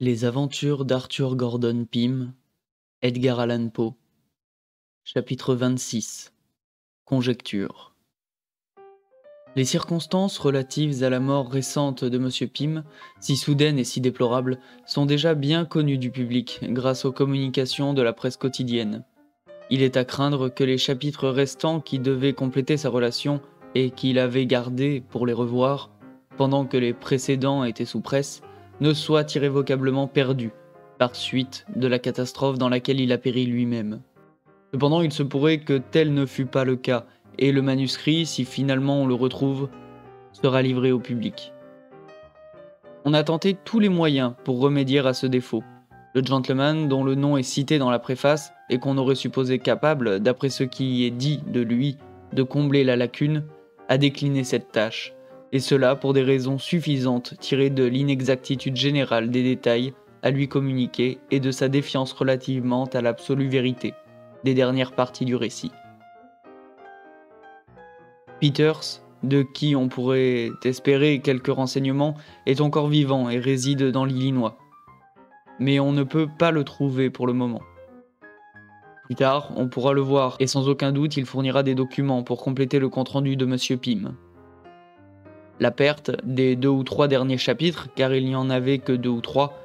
Les aventures d'Arthur Gordon Pym, Edgar Allan Poe, chapitre 26. Conjecture. Les circonstances relatives à la mort récente de M. Pym, si soudaine et si déplorable, sont déjà bien connues du public grâce aux communications de la presse quotidienne. Il est à craindre que les chapitres restants qui devaient compléter sa relation et qu'il avait gardés pour les revoir, pendant que les précédents étaient sous presse, ne soient irrévocablement perdus, par suite de la catastrophe dans laquelle il a péri lui-même. Cependant, il se pourrait que tel ne fût pas le cas, et le manuscrit, si finalement on le retrouve, sera livré au public. On a tenté tous les moyens pour remédier à ce défaut. Le gentleman dont le nom est cité dans la préface et qu'on aurait supposé capable, d'après ce qui y est dit de lui, de combler la lacune, a décliné cette tâche, et cela pour des raisons suffisantes tirées de l'inexactitude générale des détails à lui communiquer et de sa défiance relativement à l'absolue vérité des dernières parties du récit. Peters, de qui on pourrait espérer quelques renseignements, est encore vivant et réside dans l'Illinois. Mais on ne peut pas le trouver pour le moment. Plus tard, on pourra le voir, et sans aucun doute, il fournira des documents pour compléter le compte-rendu de M. Pym. La perte des 2 ou 3 derniers chapitres, car il n'y en avait que 2 ou 3,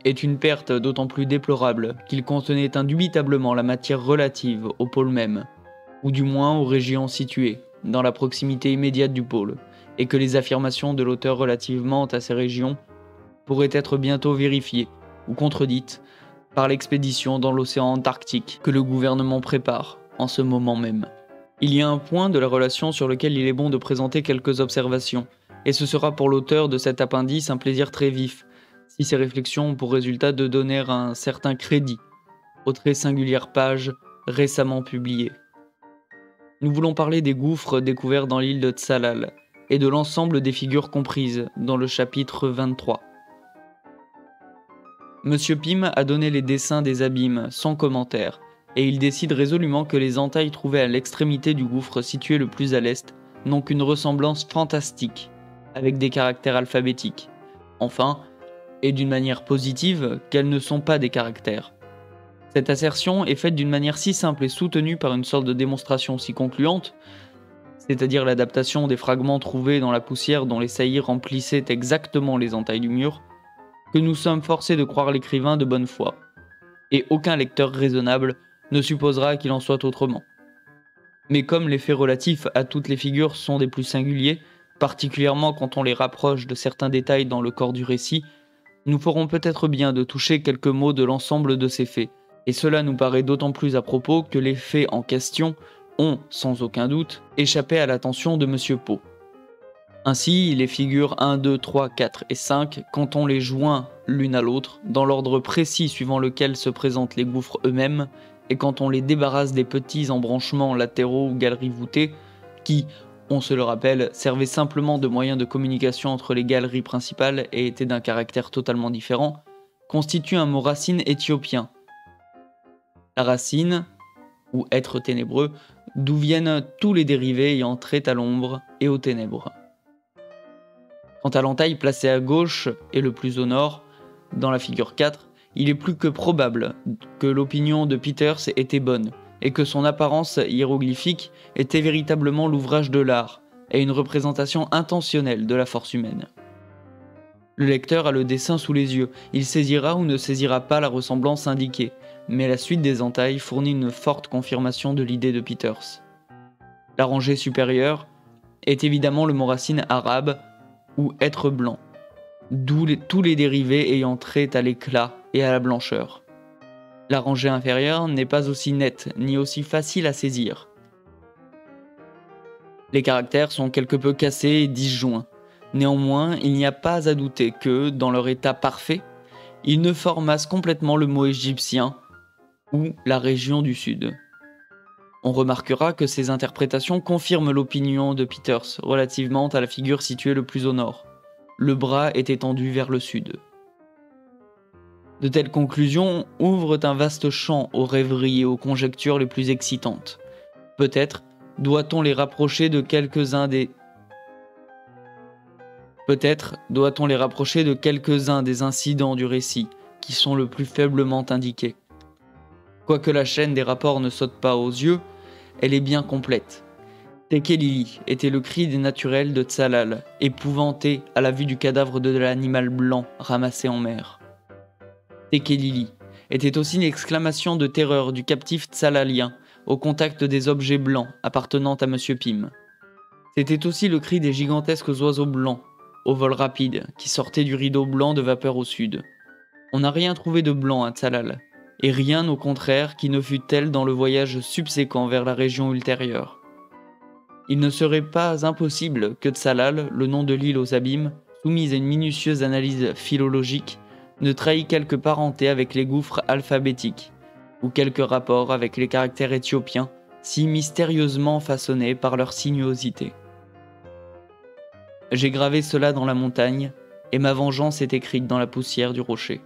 est une perte d'autant plus déplorable qu'il contenait indubitablement la matière relative au pôle même, ou du moins aux régions situées, dans la proximité immédiate du pôle, et que les affirmations de l'auteur relativement à ces régions pourraient être bientôt vérifiées ou contredites par l'expédition dans l'océan Antarctique que le gouvernement prépare en ce moment même. Il y a un point de la relation sur lequel il est bon de présenter quelques observations, et ce sera pour l'auteur de cet appendice un plaisir très vif, si ces réflexions ont pour résultat de donner un certain crédit aux très singulières pages récemment publiées. Nous voulons parler des gouffres découverts dans l'île de Tsalal et de l'ensemble des figures comprises dans le chapitre 23. Monsieur Pym a donné les dessins des abîmes sans commentaire, et il décide résolument que les entailles trouvées à l'extrémité du gouffre situé le plus à l'est n'ont qu'une ressemblance fantastique avec des caractères alphabétiques. Enfin, et d'une manière positive, qu'elles ne sont pas des caractères. Cette assertion est faite d'une manière si simple et soutenue par une sorte de démonstration si concluante, c'est-à-dire l'adaptation des fragments trouvés dans la poussière dont les saillies remplissaient exactement les entailles du mur, que nous sommes forcés de croire l'écrivain de bonne foi, et aucun lecteur raisonnable ne supposera qu'il en soit autrement. Mais comme les faits relatifs à toutes les figures sont des plus singuliers, particulièrement quand on les rapproche de certains détails dans le corps du récit, nous ferons peut-être bien de toucher quelques mots de l'ensemble de ces faits, et cela nous paraît d'autant plus à propos que les faits en question ont, sans aucun doute, échappé à l'attention de M. Poe. Ainsi, les figures 1, 2, 3, 4 et 5, quand on les joint l'une à l'autre, dans l'ordre précis suivant lequel se présentent les gouffres eux-mêmes, et quand on les débarrasse des petits embranchements latéraux ou galeries voûtées, qui, on se le rappelle, servaient simplement de moyen de communication entre les galeries principales et étaient d'un caractère totalement différent, constituent un mot racine éthiopien. La racine, ou être ténébreux, d'où viennent tous les dérivés ayant trait à l'ombre et aux ténèbres. Quant à l'entaille placée à gauche et le plus au nord, dans la figure 4, il est plus que probable que l'opinion de Peters était bonne, et que son apparence hiéroglyphique était véritablement l'ouvrage de l'art, et une représentation intentionnelle de la force humaine. Le lecteur a le dessin sous les yeux, il saisira ou ne saisira pas la ressemblance indiquée, mais la suite des entailles fournit une forte confirmation de l'idée de Peters. La rangée supérieure est évidemment le mot racine arabe, ou être blanc, d'où tous les dérivés ayant trait à l'éclat et à la blancheur. La rangée inférieure n'est pas aussi nette ni aussi facile à saisir. Les caractères sont quelque peu cassés et disjoints. Néanmoins, il n'y a pas à douter que, dans leur état parfait, ils ne formassent complètement le mot égyptien ou la région du Sud. On remarquera que ces interprétations confirment l'opinion de Peters relativement à la figure située le plus au nord. Le bras est étendu vers le sud. De telles conclusions ouvrent un vaste champ aux rêveries et aux conjectures les plus excitantes. Peut-être doit-on les rapprocher de quelques-uns des Peut-être doit-on les rapprocher de quelques-uns des incidents du récit qui sont le plus faiblement indiqués. Quoique la chaîne des rapports ne saute pas aux yeux, elle est bien complète. Tekelili était le cri des naturels de Tsalal, épouvanté à la vue du cadavre de l'animal blanc ramassé en mer. Tekelili était aussi une exclamation de terreur du captif tsalalien au contact des objets blancs appartenant à Monsieur Pym. C'était aussi le cri des gigantesques oiseaux blancs, au vol rapide, qui sortaient du rideau blanc de vapeur au sud. On n'a rien trouvé de blanc à Tsalal, et rien au contraire qui ne fût tel dans le voyage subséquent vers la région ultérieure. Il ne serait pas impossible que Tsalal, le nom de l'île aux abîmes, soumise à une minutieuse analyse philologique, ne trahît quelque parenté avec les gouffres alphabétiques, ou quelque rapport avec les caractères éthiopiens, si mystérieusement façonnés par leur sinuosité. J'ai gravé cela dans la montagne, et ma vengeance est écrite dans la poussière du rocher.